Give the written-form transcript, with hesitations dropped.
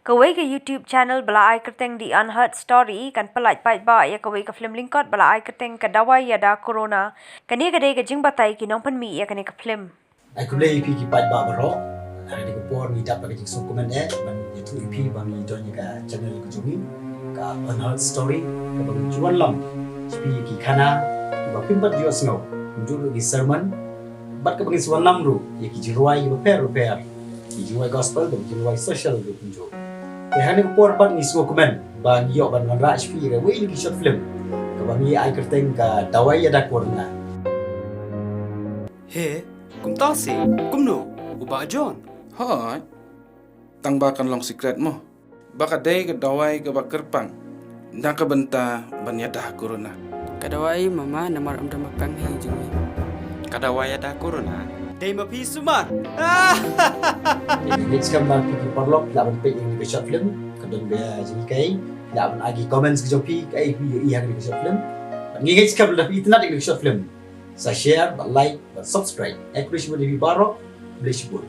Kawai ke YouTube channel bala ai kerteng di Unheard Story kan pelait pait ba ya kawai ke Phlim lingkot bala ai kerteng ke Dawai Īada corona kan ye gede ke jing batai ki nong pen mi ya kan ke Phlim. Ai ku lei pi ki pait ba baro ada ke por ni dapat ke jing komen ban itu pi ba mi don ka channel ku jumi ka Unheard Story ka bang juan lam pi ki khana ba pin bat dios no julu di sermon bat ka bang suan lam ru ye ki jiruai ba per ki jiruai gospel ba jiruai social ru kunjo hari ko por pat ni semua komen bang yo ban man raj pi re we ni short film ka bang ye ai kerteng ka Dawai Īada corona he kum tasi kum no uba John Hoi, tang bakan long secret mo. Baka day ke Dawai ke bakerpang. Nang ke benta banyada corona. Kadawai mama namar amdam pang hei jungi. Dawai Īada corona day mapi sumar next kam ba ki parlok la ban pe yang ke short film kadon be ji kai la ban agi comments ke jopi kai vi i har ke short film ngi next kam la itna ke short film sa share ba like ba subscribe ek krish bo di baro bless you